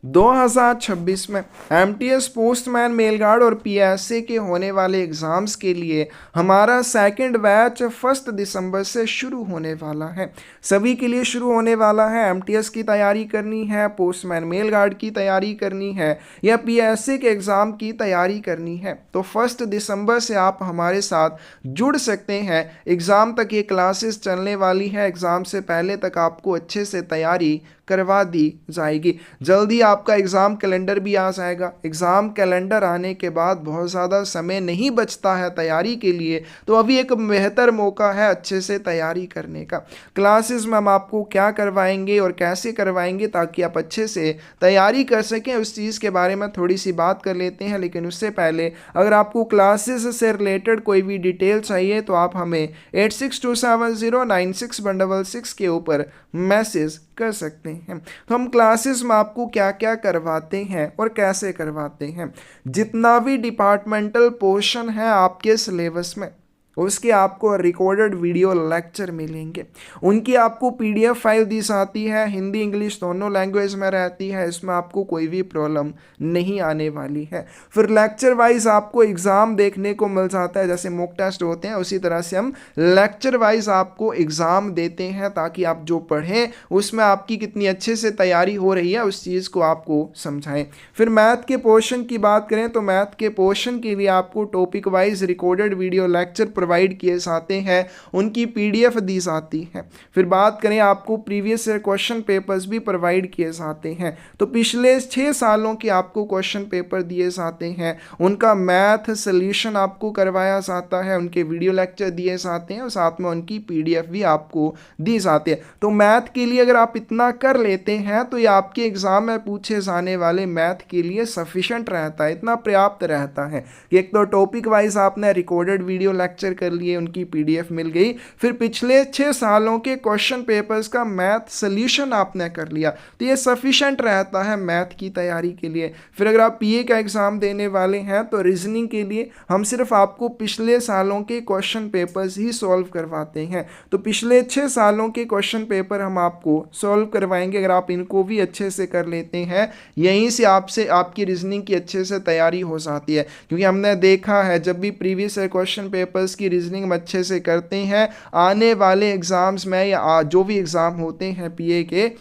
2026 में MTS postman mail guard और PSA के होने वाले एग्ज़ाम्स के लिए हमारा सेकंड बैच 1 दिसंबर से शुरू होने वाला है। सभी के लिए शुरू होने वाला है। एमटीएस की तैयारी करनी है, पोस्टमैन मेल गार्ड की तैयारी करनी है या पीएसए के एग्ज़ाम की तैयारी करनी है, तो 1 दिसंबर से आप हमारे साथ जुड़ सकते हैं। एग्ज़ाम तक ये क्लासेस चलने वाली है। एग्ज़ाम से पहले तक आपको अच्छे से तैयारी करवा दी जाएगी। जल्दी आपका एग्ज़ाम कैलेंडर भी आ जाएगा। एग्ज़ाम कैलेंडर आने के बाद बहुत ज़्यादा समय नहीं बचता है तैयारी के लिए, तो अभी एक बेहतर मौका है अच्छे से तैयारी करने का। क्लासेस में हम आपको क्या करवाएंगे और कैसे करवाएंगे ताकि आप अच्छे से तैयारी कर सकें, उस चीज़ के बारे में थोड़ी सी बात कर लेते हैं। लेकिन उससे पहले अगर आपको क्लासेस से रिलेटेड कोई भी डिटेल चाहिए तो आप हमें 8627096166 के ऊपर मैसेज कर सकते हैं। तो हम क्लासेस में आपको क्या क्या करवाते हैं और कैसे करवाते हैं, जितना भी डिपार्टमेंटल पोर्शन है आपके सिलेबस में उसके आपको रिकॉर्डेड वीडियो लेक्चर मिलेंगे। उनकी आपको पीडीएफ फाइल दी जाती है, हिंदी इंग्लिश दोनों लैंग्वेज में रहती है। इसमें आपको कोई भी प्रॉब्लम नहीं आने वाली है। फिर लेक्चर वाइज आपको एग्ज़ाम देखने को मिल जाता है, जैसे मॉक टेस्ट होते हैं उसी तरह से हम लेक्चर वाइज आपको एग्ज़ाम देते हैं ताकि आप जो पढ़ें उसमें आपकी कितनी अच्छे से तैयारी हो रही है उस चीज़ को आपको समझाएं। फिर मैथ के पोर्शन की बात करें तो मैथ के पोर्शन के लिए आपको topic wise recorded video lecture provide किए जाते हैं, उनकी पीडीएफ दी जाती है। फिर बात करें आपको प्रीवियस ईयर क्वेश्चन पेपर्स भी प्रोवाइड किए जाते हैं, तो पिछले 6 सालों के आपको क्वेश्चन पेपर दिए जाते हैं, उनका मैथ सोल्यूशन आपको करवाया जाता है, उनके वीडियो लेक्चर दिए जाते हैं और साथ में उनकी पीडीएफ भी आपको दी जाती है। तो मैथ के लिए अगर आप इतना कर लेते हैं तो ये आपके एग्जाम में पूछे जाने वाले मैथ के लिए सफिशेंट रहता है, इतना पर्याप्त रहता है कि एक तो टॉपिक वाइज आपने रिकॉर्डेड वीडियो लेक्चर कर लिए, उनकी पीडीएफ मिल गई, फिर पिछले 6 सालों के क्वेश्चन पेपर्स का मैथ सोल्यूशन आपने कर लिया, तो ये सफिशेंट रहता है मैथ की तैयारी के लिए। फिर अगर आप पीए का एग्जाम देने वाले हैं तो रीजनिंग के लिए हम सिर्फ आपको पिछले सालों के क्वेश्चन पेपर्स ही सॉल्व करवाते हैं, तो पिछले 6 सालों के क्वेश्चन पेपर हम आपको सॉल्व करवाएंगे। अगर आप इनको भी अच्छे से कर लेते हैं, यहीं से आपकी रीजनिंग की अच्छे से तैयारी हो जाती है, क्योंकि हमने देखा है जब भी प्रीवियस क्वेश्चन पेपर्स की रीजनिंग में अच्छे से करते हैं, आने वाले एग्जाम्स में या जो भी एग्ज़ाम होते हैं पीए के,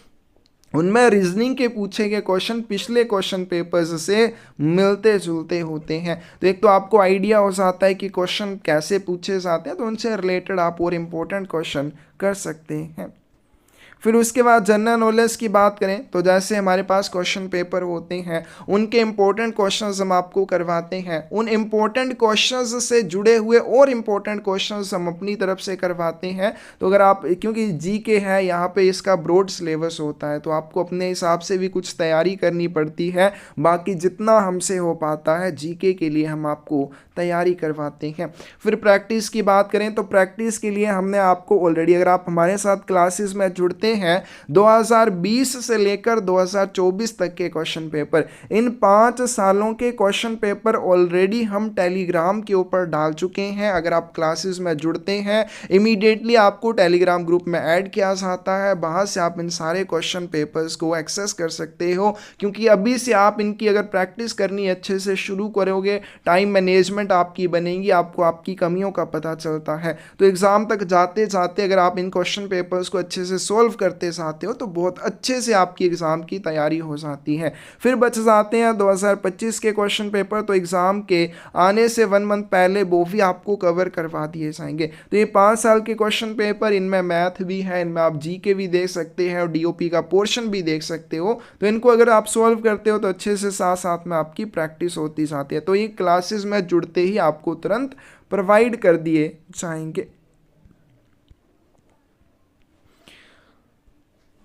उनमें रीजनिंग के पूछे गए क्वेश्चन पिछले क्वेश्चन पेपर्स से मिलते जुलते होते हैं। तो एक तो आपको आइडिया हो जाता है कि क्वेश्चन कैसे पूछे जाते हैं, तो उनसे रिलेटेड आप और इम्पोर्टेंट क्वेश्चन कर सकते हैं। फिर उसके बाद जनरल नॉलेज की बात करें तो जैसे हमारे पास क्वेश्चन पेपर होते हैं, उनके इम्पोर्टेंट क्वेश्चंस हम आपको करवाते हैं, उन इम्पोर्टेंट क्वेश्चंस से जुड़े हुए और इम्पोर्टेंट क्वेश्चंस हम अपनी तरफ से करवाते हैं। तो अगर आप, क्योंकि जीके है यहाँ पे, इसका ब्रॉड सिलेबस होता है, तो आपको अपने हिसाब से भी कुछ तैयारी करनी पड़ती है। बाकी जितना हमसे हो पाता है जीके के लिए हम आपको तैयारी करवाते हैं। फिर प्रैक्टिस की बात करें तो प्रैक्टिस के लिए हमने आपको ऑलरेडी, अगर आप हमारे साथ क्लासेस में जुड़ते हैं, 2020 से लेकर 2024 तक के क्वेश्चन पेपर, इन 5 सालों के क्वेश्चन पेपर ऑलरेडी हम टेलीग्राम के ऊपर डाल चुके हैं। अगर आप क्लासेस में जुड़ते हैं, इमीडिएटली आपको टेलीग्राम ग्रुप में ऐड किया जाता है, वहां से आप इन सारे क्वेश्चन पेपर्स को एक्सेस कर सकते हो, क्योंकि अभी से आप इनकी अगर प्रैक्टिस करनी अच्छे से शुरू करोगे, टाइम मैनेजमेंट आपकी बनेगी, आपको आपकी कमियों का पता चलता है। तो एग्जाम तक जाते जाते अगर आप इन क्वेश्चन पेपर्स को अच्छे से सोल्व करते जाते हो तो बहुत अच्छे से आपकी एग्जाम की तैयारी हो जाती है। फिर बच जाते हैं 2025 के क्वेश्चन पेपर, तो एग्जाम के आने से 1 मंथ पहले वो भी आपको कवर करवा दिए जाएंगे। तो ये 5 साल के क्वेश्चन पेपर, इनमें मैथ भी है, इनमें आप जीके भी देख सकते हैं और डीओपी का पोर्शन भी देख सकते हो। तो इनको अगर आप सॉल्व करते हो तो अच्छे से साथ साथ में आपकी प्रैक्टिस होती जाती है। तो ये क्लासेस में जुड़ते ही आपको तुरंत प्रोवाइड कर दिए जाएंगे।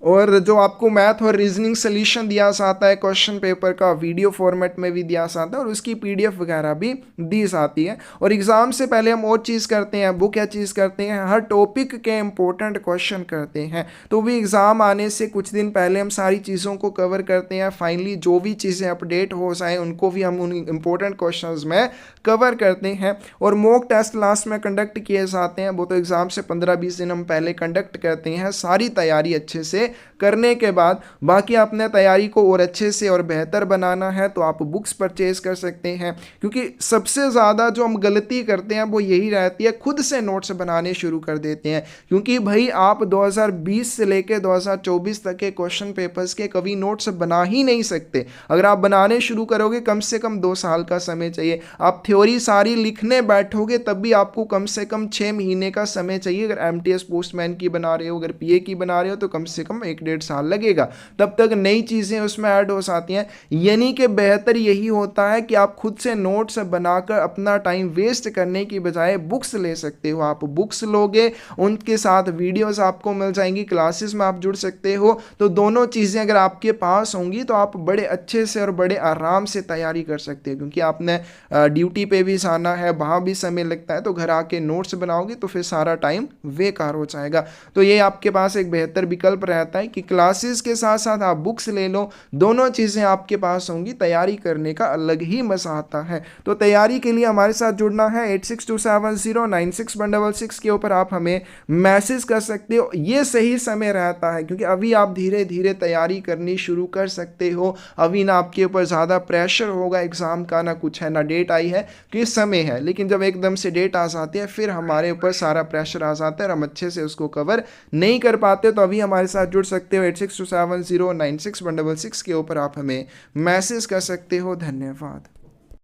और जो आपको मैथ और रीजनिंग सोल्यूशन दिया जाता है क्वेश्चन पेपर का, वीडियो फॉर्मेट में भी दिया जाता है और उसकी पीडीएफ वगैरह भी दी जाती है। और एग्ज़ाम से पहले हम और चीज़ करते हैं, वो क्या चीज़ करते हैं, हर टॉपिक के इंपॉर्टेंट क्वेश्चन करते हैं। तो भी एग्ज़ाम आने से कुछ दिन पहले हम सारी चीज़ों को कवर करते हैं। फाइनली जो भी चीज़ें अपडेट हो जाए उनको भी हम उन इंपॉर्टेंट क्वेश्चन में कवर करते हैं। और मॉक टेस्ट लास्ट में कंडक्ट किए जाते हैं, वो तो एग्ज़ाम से 15-20 दिन हम पहले कंडक्ट करते हैं, सारी तैयारी अच्छे से करने के बाद बाकी आपने तैयारी को और अच्छे से और बेहतर बनाना है तो आप बुक्स परचेज कर सकते हैं, क्योंकि सबसे ज़्यादा जो हम गलती करते हैं वो यही रहती है, खुद से नोट्स बनाने शुरू कर देते हैं। क्योंकि भाई आप 2020 से लेकर 2024 तक के क्वेश्चन पेपर्स के कभी नोट्स बना ही नहीं सकते। अगर आप बनाने शुरू करोगे कम से कम 2 साल का समय चाहिए। आप थ्योरी सारी लिखने बैठोगे तब भी आपको कम से कम 6 महीने का समय चाहिए। अगर एमटीएस पोस्टमैन की बना रहे हो, अगर पीए की बना रहे हो तो कम से कम 1-1.5 साल लगेगा, तब तक नई चीज़ें उसमें ऐड हो जाती हैं। यानी कि बेहतर यही होता है कि आप खुद से नोट्स बनाकर अपना टाइम वेस्ट करने की बजाय बुक्स ले सकते हो। आप बुक्स लोगे, उनके साथ वीडियोस आपको मिल जाएंगी, क्लासेस में आप जुड़ सकते हो, तो दोनों चीज़ें अगर आपके पास होंगी तो आप बड़े अच्छे से और बड़े आराम से तैयारी कर सकते हो। क्योंकि आपने ड्यूटी पे भी जाना है, वहाँ भी समय लगता है, तो घर आके नोट्स बनाओगे तो फिर सारा टाइम बेकार हो जाएगा। तो ये आपके पास एक बेहतर विकल्प रहता है कि क्लासेस के साथ साथ आप बुक्स ले लो, दोनों चीज़ें आपके पास होंगी, तैयारी करने का अलग ही मजा आता है। तो तैयारी के लिए हमारे साथ जुड़ना है 8627096166 के ऊपर आप हमें मैसेज कर सकते हो। ये सही समय रहता है क्योंकि अभी आप धीरे धीरे तैयारी करनी शुरू कर सकते हो। अभी ना आपके ऊपर ज़्यादा प्रेशर होगा एग्ज़ाम का, ना कुछ है, ना डेट आई है, कि समय है। लेकिन जब एकदम से डेट आ जाती है फिर हमारे ऊपर सारा प्रेशर आ जाता है और हम अच्छे से उसको कवर नहीं कर पाते। तो अभी हमारे साथ जुड़ सकते हो 8627096166 के ऊपर आप हमें मैसेज कर सकते हो। धन्यवाद।